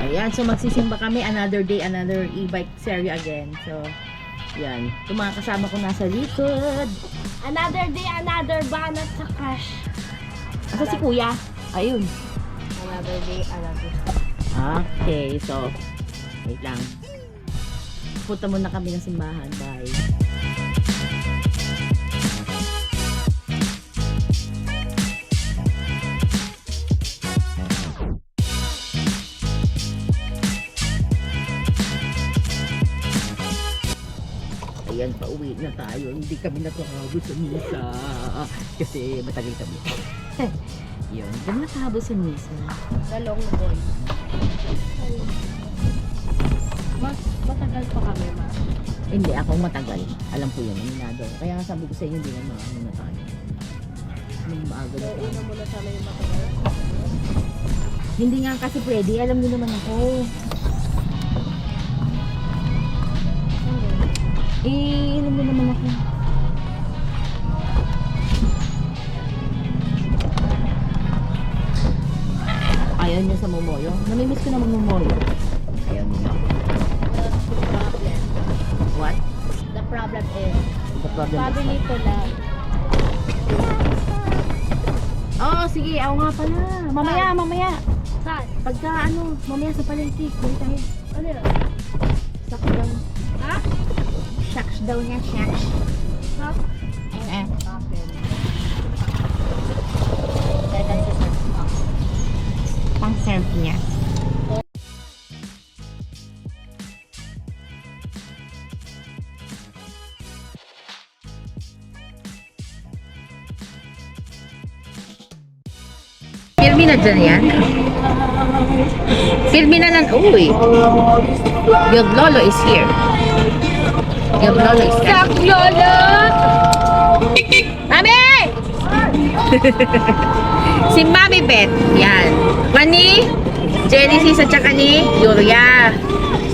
Ayan, so magsisimba kami. Another day, another e-bike series again. So, yan. Yung mga kasama ko nasa likod. Another day, another banat sa cash. Asa si kuya? Ayun. Another day, another. Okay, so, wait lang. Punta muna kami ng simbahan. Bye. Ayan, pauwi na tayo. Hindi kami nakahabol sa misa. Kasi matagal kami. Yun, hindi kami nakahabol sa misa. Sa long boy. Mas matagal pa kami, ma. Hindi, ako matagal. Alam ko yun, aminado. Kaya sabi ko sa inyo, hindi na maano na tayo. Nung maaga na So, tayo. una muna sana yung matagal. Hindi nga kasi pwede, alam niyo naman ako. Alam niyo naman ako. Ayaw niyo sa Momoyo? Namimiss ko na mag-Momoyo. Ayaw niyo. That's the problem. What? The problem is, The problem sabi is nito lang, Oo, sige, ako nga pala. Mamaya. saan? Pagka mamaya sa palengke, kulit tayo. Ano yun? Saks daw. Ha? Saks daw niya, saks. Ha? Eh. Akin. Second to search box. Pang self niya. Filmi na dyan yan. Filmi na lang. Uy. Yung lolo is here. Yung lolo is here. Sak Lola! Mami! Si Mami Beth. Yan. Mani, Genesis at saka ni Yuria.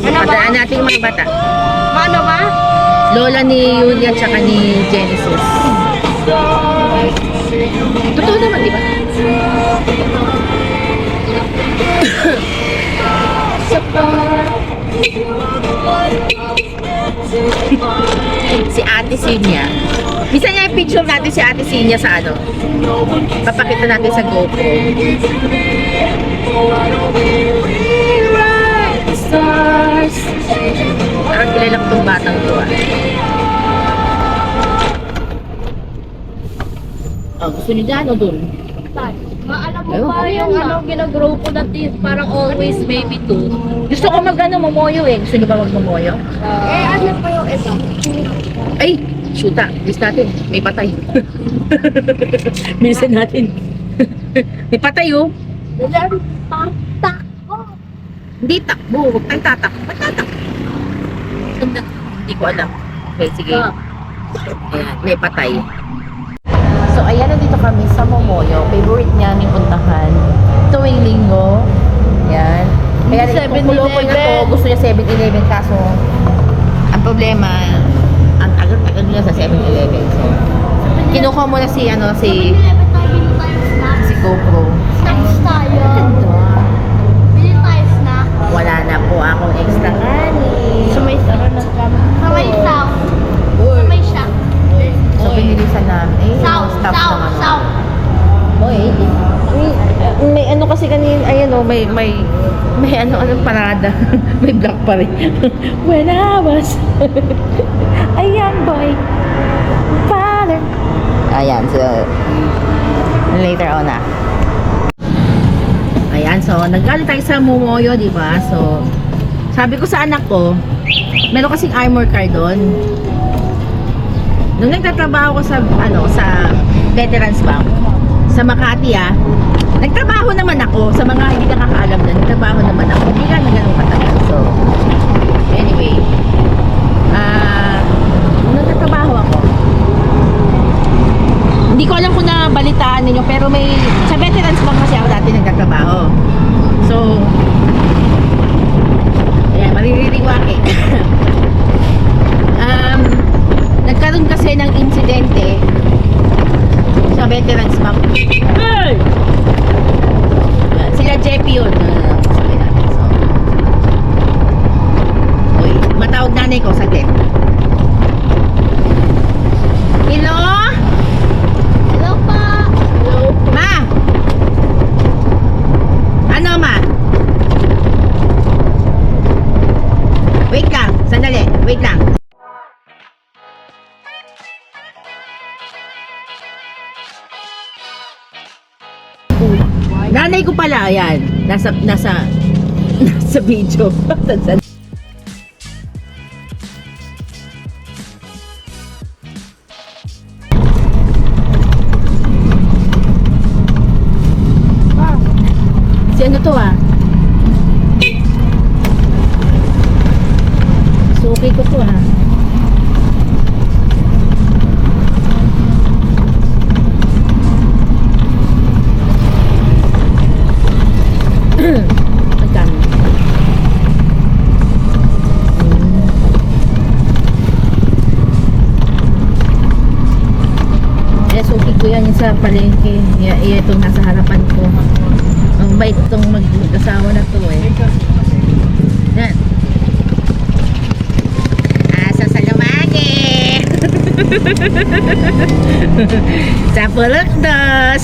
Padaan natin yung mga bata. Ano ba? Lola ni Yuria at saka ni Genesis. Totoo naman, di ba? Si Ate Sinya. Bisa niya yung picture natin si Ate Sinya sa papakita natin sa GoPro. Stars. Parang kilala ko tong batang to gusto niyo dyan o dun? Saan? Maalam mo Ayun. ba yung ginagrow ko dati parang always baby too? Gusto ko momoyo eh. Gusto niyo ba mag-momoyo? Ano pa yung ito? Ay! Shoota! List natin. May patay. Bilisan natin. May patay oh. Dalang tatak ko. Hindi takbo. Huwag tayong tatakbo. Ba't tatakbo? Hindi ko alam. Okay, sige. Ayan, may patay. So, ayan, nandito kami sa Momoyo. Favorite niya ni puntahan. Tuwing linggo. Ayan. Kaya kung kulukoy na to, gusto niya 7-Eleven. Kaso, ang problema, ang tagal-tagal niya sa 7-Eleven. So, kinukuha mo na si GoPro. Snacks tayo. Bili tayo snack. Wala na po akong extra kanin. Sumaysara na kami. Sumaysaw. Sumaysya. So, pinilisan namin. Saw. Stop Saw. naman. Saw. May ano kasi kanina, ayan o, may parada. May black pa rin. When I was a young boy, father. Ayan, so, later on na. Ayan, so, naggaling tayo sa Momoyo, di ba? So, sabi ko sa anak ko, meron kasing armor car doon. Nung nagtatrabaho ko sa Veterans Bank, sa Makati nagtrabaho naman ako. Sa mga hindi nakakaalam na, nagtrabaho naman ako. Hindi nga na ganun katagal. So, anyway, nung nagtatrabaho ako, hindi ko alam kung nabalitaan ninyo, pero sa Veterans Bank kasi ako dati nagtatrabaho. So, ayan, mariririwaki. Nagkaroon kasi ng insidente sa Veterans Bank. Hey! Sila Jeppy yun. Sabi natin. So, Nanay ko pala, ayan. Nasa video. Si ano to ah? So okay ko to ha. Magkano? Eh, suki ko yan yung sa palengke. Itong nasa harapan ko. Ang bait itong mag-asawa na to eh. Yan. Asa sa lumagi. Sa Pulukdos.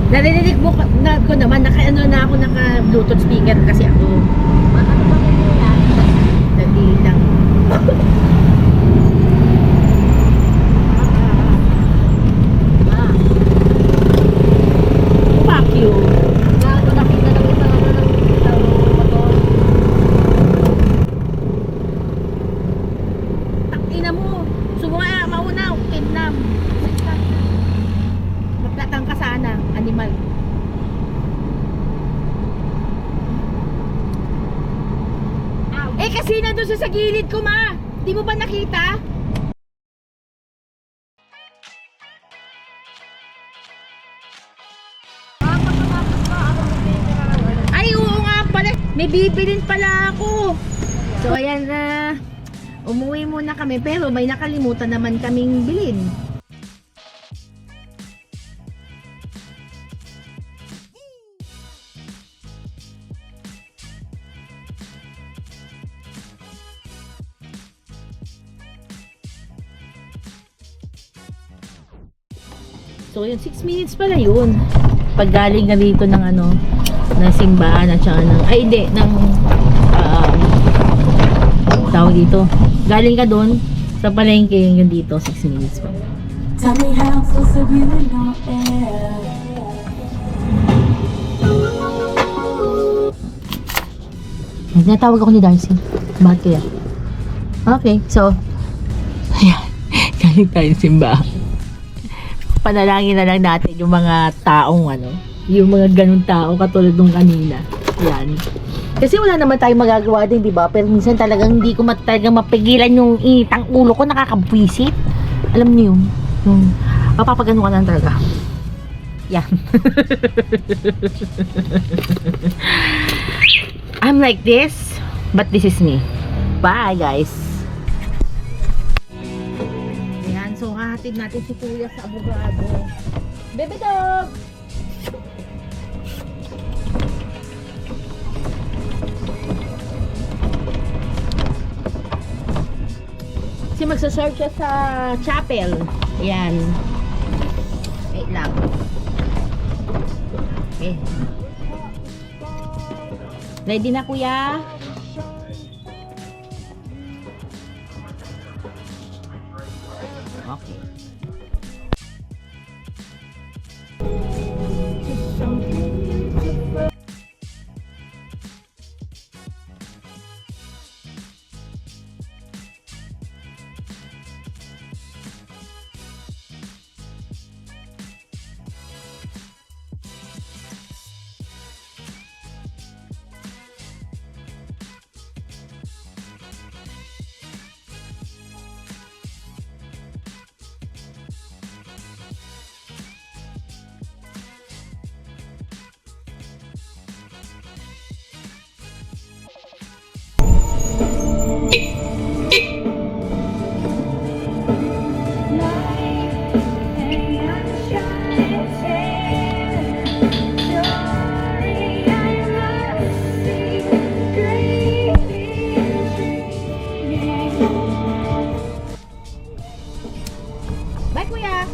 Narinig mo ko naman, naka-ano na ako, naka-bluetooth speaker kasi ako. Dali lang. Fuck you. Takina mo. Sumaya, mauna, kidnap. Magplatang ka sana, animal. Eh kasi nandun siya sa gilid ko, ma. Di mo ba nakita? Ay, oo nga pala. May bibilin pala ako. So, ayan na. Umuwi muna kami. Pero may nakalimutan naman kaming bilhin. So yun, 6 minutes pala yun. Pag galing na dito ng ano, ng simbahan at saka ng, ay hindi, ng tawag dito. Galing ka doon sa palengke yung dito, 6 minutes pa. Tell me how close to really know it. Natawag ako ni Darcy. Bakit kaya? Okay, so ayan, galing tayo simbahan. Panalangin na lang natin yung mga taong ano, yung mga ganung tao katulad nung kanina. Yan. Kasi wala naman tayong magagawa din, di ba? Pero minsan talagang hindi ko talagang mapigilan yung initang ulo ko, nakakabwisit. Alam niyo yun? Yung mapapagano ka lang talaga. Yan. I'm like this, but this is me. Bye, guys. So, hahatid natin si Kuya sa abogado. Baby dog! Kasi magsaserve siya sa chapel. Ayan. Wait lang. Okay. Ready na, Kuya? Okay. Bye, kuya!